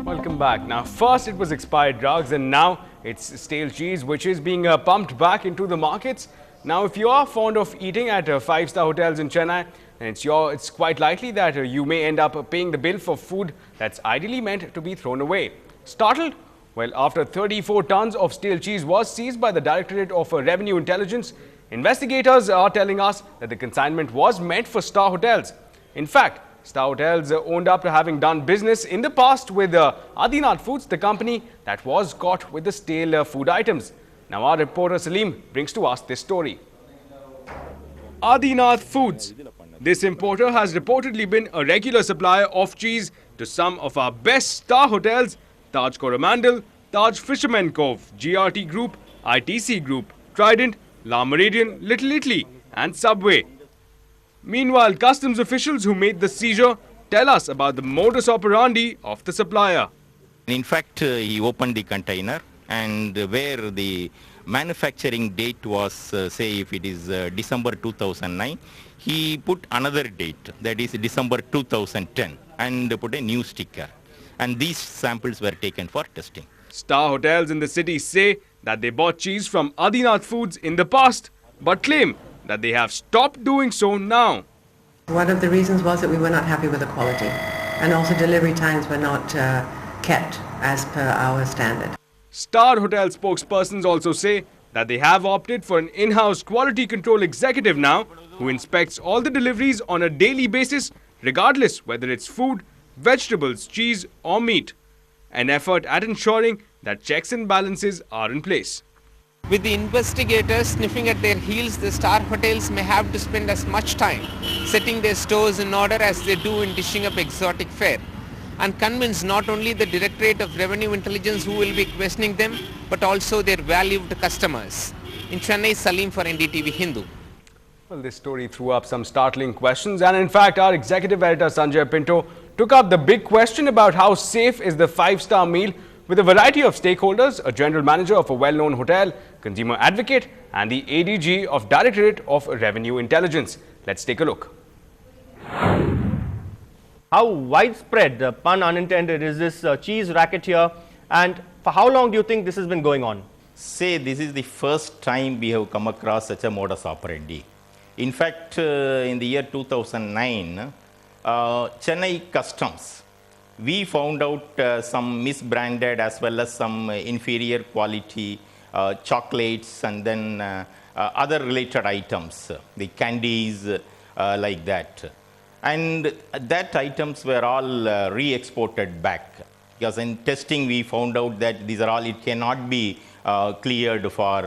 Welcome back. Now, first it was expired drugs and now it's stale cheese which is being pumped back into the markets. Now, if you are fond of eating at five-star hotels in Chennai, then it's quite likely that you may end up paying the bill for food that's ideally meant to be thrown away. Startled? Well, after 34 tons of stale cheese was seized by the Directorate of Revenue Intelligence, investigators are telling us that the consignment was meant for star hotels. In fact, Star Hotels owned up to having done business in the past with Adinath Foods, the company that was caught with the stale food items. Now our reporter Salim brings to us this story. Adinath Foods. This importer has reportedly been a regular supplier of cheese to some of our best star hotels: Taj Coromandel, Taj Fisherman Cove, GRT Group, ITC Group, Trident, La Meridian, Little Italy and Subway. Meanwhile, customs officials who made the seizure tell us about the modus operandi of the supplier. In fact, he opened the container, and where the manufacturing date was, say if it is December 2009, he put another date, that is December 2010, and put a new sticker. And these samples were taken for testing. Star hotels in the city say that they bought cheese from Adinath Foods in the past, but claim that they have stopped doing so now. One of the reasons was that we were not happy with the quality, and also delivery times were not kept as per our standard. Star Hotel spokespersons also say that they have opted for an in-house quality control executive now who inspects all the deliveries on a daily basis, regardless whether it's food, vegetables, cheese or meat. An effort at ensuring that checks and balances are in place. With the investigators sniffing at their heels, the star hotels may have to spend as much time setting their stores in order as they do in dishing up exotic fare, and convince not only the Directorate of Revenue Intelligence who will be questioning them, but also their valued customers. In Chennai, Salim for NDTV Hindu. Well, this story threw up some startling questions, and in fact our executive editor Sanjay Pinto took up the big question about how safe is the five-star meal with a variety of stakeholders, a general manager of a well-known hotel, consumer advocate and the ADG of Directorate of Revenue Intelligence. Let's take a look. How widespread, pun unintended, is this cheese racket here, and for how long do you think this has been going on? Say this is the first time we have come across such a modus operandi. In fact, in the year 2009, Chennai Customs, we found out some misbranded as well as some inferior quality chocolates and then other related items, the candies like that. And that items were all re-exported back, because in testing we found out that these are all, it cannot be cleared for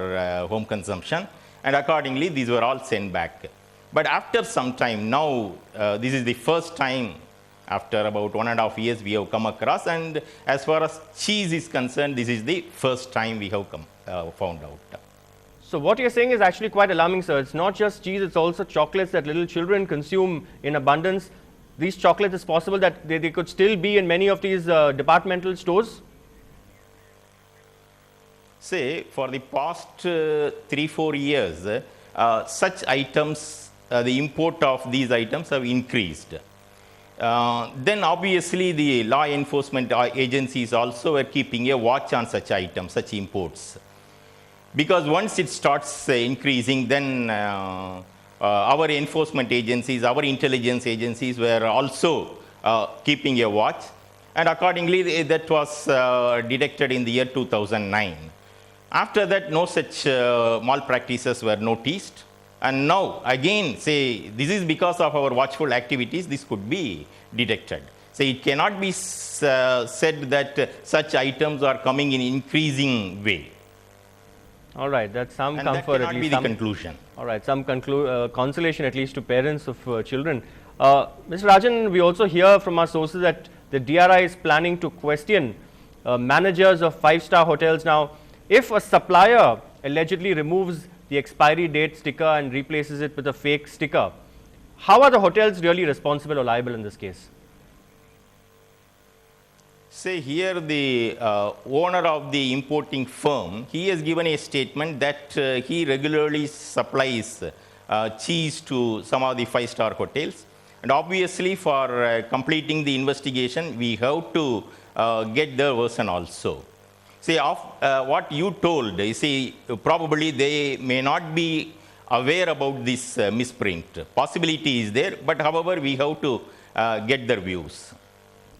home consumption, and accordingly these were all sent back. But after some time, now this is the first time after about 1.5 years we have come across, and as far as cheese is concerned, this is the first time we have found out. So what you're saying is actually quite alarming, sir. It's not just cheese, it's also chocolates that little children consume in abundance. These chocolates, it's possible that they could still be in many of these departmental stores? Say, for the past 3-4 years, such items, the import of these items have increased. Then obviously the law enforcement agencies also are keeping a watch on such items, such imports. Because once it starts increasing, then our enforcement agencies, our intelligence agencies were also keeping a watch. And accordingly, that was detected in the year 2009. After that, no such malpractices were noticed. And now, again, say, this is because of our watchful activities, this could be detected. So it cannot be said that such items are coming in increasing way. All right, that's some And comfort, that at cannot least. be the conclusion. All right, some consolation at least to parents of children. Mr. Rajan, we also hear from our sources that the DRI is planning to question managers of five-star hotels. Now, if a supplier allegedly removes the expiry date sticker and replaces it with a fake sticker, how are the hotels really responsible or liable in this case? Say here the owner of the importing firm, he has given a statement that he regularly supplies cheese to some of the five-star hotels, And obviously, for completing the investigation, we have to get their version also. See, what you told, you see, probably they may not be aware about this misprint. Possibility is there, but however, we have to get their views.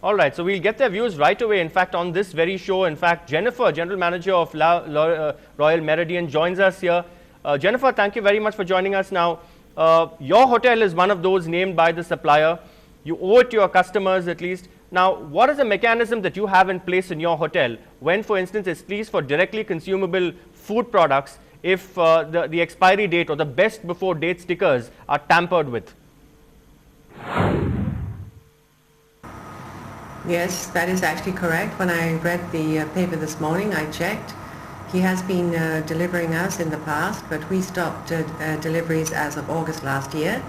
All right, so we'll get their views right away. In fact, on this very show, in fact, Jennifer, General Manager of Royal Meridian, joins us here. Jennifer, thank you very much for joining us now. Your hotel is one of those named by the supplier. You owe it to your customers at least. Now, what is the mechanism that you have in place in your hotel when, for instance, it's pleased for directly consumable food products if the expiry date or the best before date stickers are tampered with? Yes, that is actually correct. When I read the paper this morning, I checked. He has been delivering us in the past, but we stopped deliveries as of August last year,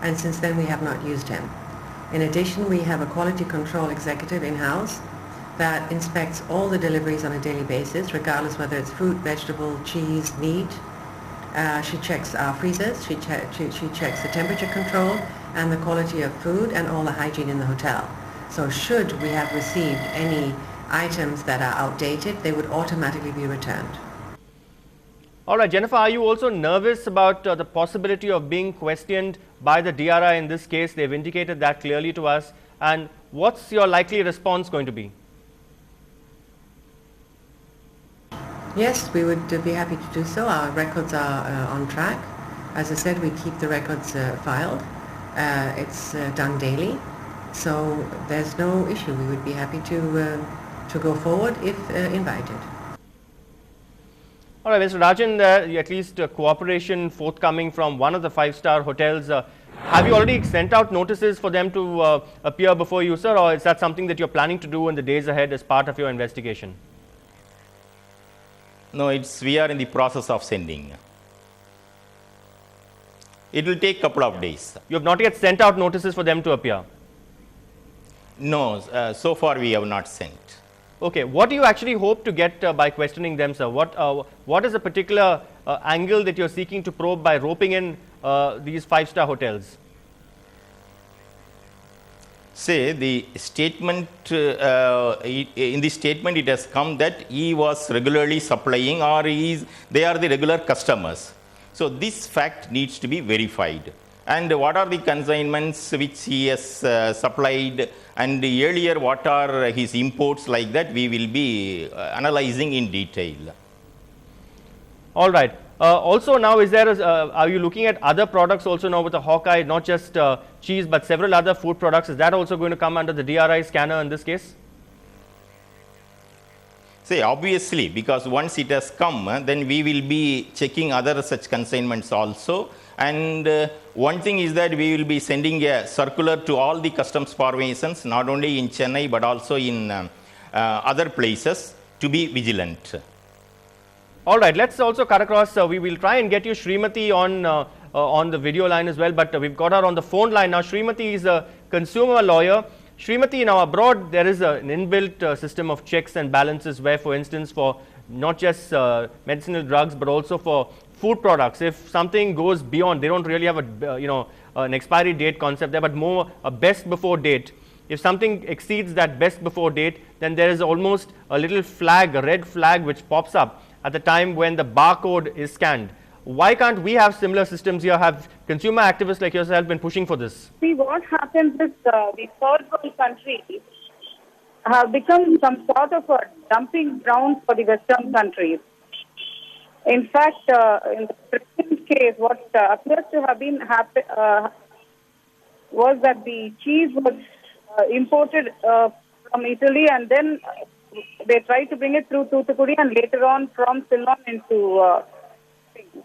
and since then we have not used him. In addition, we have a quality control executive in-house that inspects all the deliveries on a daily basis, regardless whether it's fruit, vegetable, cheese, meat. She checks our freezers, she checks the temperature control and the quality of food and all the hygiene in the hotel. So should we have received any items that are outdated, they would automatically be returned. All right, Jennifer, are you also nervous about the possibility of being questioned by the DRI in this case? They've indicated that clearly to us. And what's your likely response going to be? Yes, we would be happy to do so. Our records are on track. As I said, we keep the records filed. It's done daily. So there's no issue. We would be happy to go forward if invited. All right, Mr. Rajan, at least cooperation forthcoming from one of the five-star hotels. Have you already sent out notices for them to appear before you, sir, or is that something that you're planning to do in the days ahead as part of your investigation? No, we are in the process of sending. It will take a couple of days. You have not yet sent out notices for them to appear? No, so far we have not sent. Okay, what do you actually hope to get by questioning them, sir? What is the particular angle that you're seeking to probe by roping in these five-star hotels? Say the statement, in the statement it has come that he was regularly supplying or they are the regular customers. So this fact needs to be verified. And what are the consignments which he has supplied, and earlier what are his imports, like that we will be analyzing in detail. All right. Also now, are you looking at other products also now with the Hawkeye, not just cheese but several other food products? Is that also going to come under the DRI scanner in this case? Say, obviously, because once it has come, then we will be checking other such consignments also. And one thing is that we will be sending a circular to all the customs formations, not only in Chennai but also in other places, to be vigilant. All right, let's also cut across. We will try and get you Srimati on the video line as well, but we've got her on the phone line now. Srimati is a consumer lawyer. Srimati, now abroad there is an inbuilt system of checks and balances where, for instance, for not just medicinal drugs but also for food products, if something goes beyond, they don't really have an expiry date concept there, but more a best before date. If something exceeds that best before date, then there is almost a little flag, a red flag, which pops up at the time when the barcode is scanned. Why can't we have similar systems here? Have consumer activists like yourself been pushing for this? See, what happens is the third world countries have become some sort of a dumping ground for the Western countries. In fact, in the present case, what appears to have been was that the cheese was imported from Italy, and then they tried to bring it through Toothukudi and later on from Ceylon into.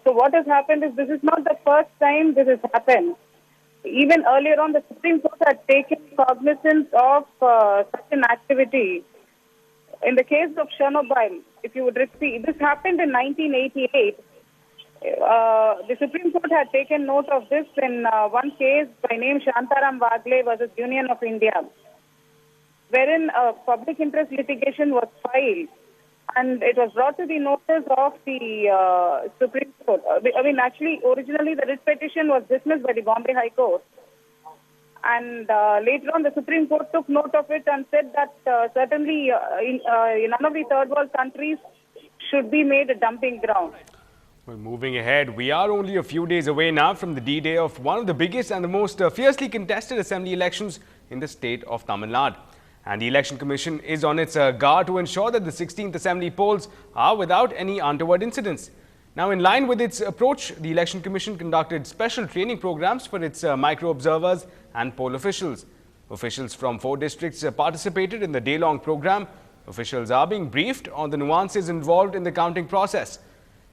So what has happened is this is not the first time this has happened. Even earlier on, the Supreme Court had taken cognizance of such an activity. In the case of Chernobyl, if you would see, this happened in 1988. The Supreme Court had taken note of this in one case by name Shantaram Wagle versus Union of India, wherein a public interest litigation was filed, and it was brought to the notice of the Supreme Court. I mean, actually, originally the writ petition was dismissed by the Bombay High Court, And later on, the Supreme Court took note of it and said that certainly in none of the third world countries should be made a dumping ground. Well, moving ahead, we are only a few days away now from the D-Day of one of the biggest and the most fiercely contested assembly elections in the state of Tamil Nadu. And the Election Commission is on its guard to ensure that the 16th Assembly polls are without any untoward incidents. Now, in line with its approach, the Election Commission conducted special training programs for its micro-observers and poll officials. Officials from 4 districts participated in the day-long program. Officials are being briefed on the nuances involved in the counting process.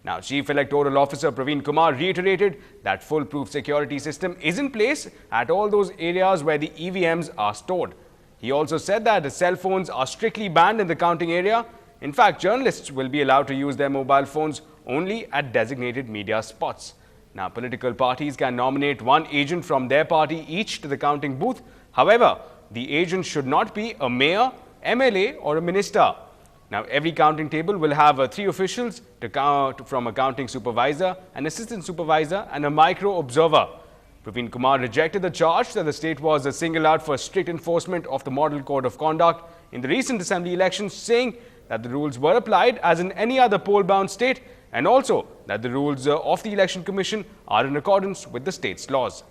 Now, Chief Electoral Officer Praveen Kumar reiterated that foolproof security system is in place at all those areas where the EVMs are stored. He also said that the cell phones are strictly banned in the counting area. In fact, journalists will be allowed to use their mobile phones only at designated media spots. Now, political parties can nominate 1 agent from their party each to the counting booth. However, the agent should not be a mayor, MLA or a minister. Now, every counting table will have 3 officials to count, from a counting supervisor, an assistant supervisor and a micro-observer. Praveen Kumar rejected the charge that the state was singled out for strict enforcement of the Model Code of Conduct in the recent assembly elections, saying that the rules were applied as in any other poll-bound state, and also that the rules of the Election Commission are in accordance with the state's laws.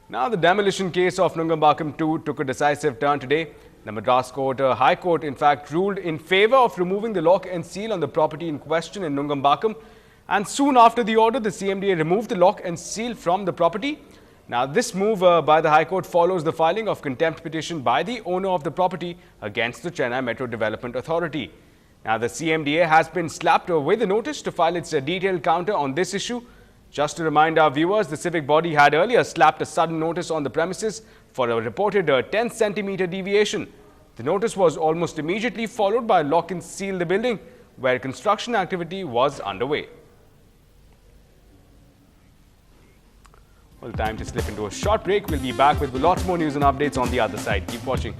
Now, the demolition case of Nungambakam 2 took a decisive turn today. The Madras High Court, in fact, ruled in favor of removing the lock and seal on the property in question in Nungambakam. And soon after the order, the CMDA removed the lock and seal from the property. Now, this move by the High Court follows the filing of contempt petition by the owner of the property against the Chennai Metro Development Authority. Now, the CMDA has been slapped with a notice to file its detailed counter on this issue. Just to remind our viewers, the civic body had earlier slapped a sudden notice on the premises for a reported 10-centimeter deviation. The notice was almost immediately followed by a lock and seal the building where construction activity was underway. Well, time to slip into a short break. We'll be back with lots more news and updates on the other side. Keep watching.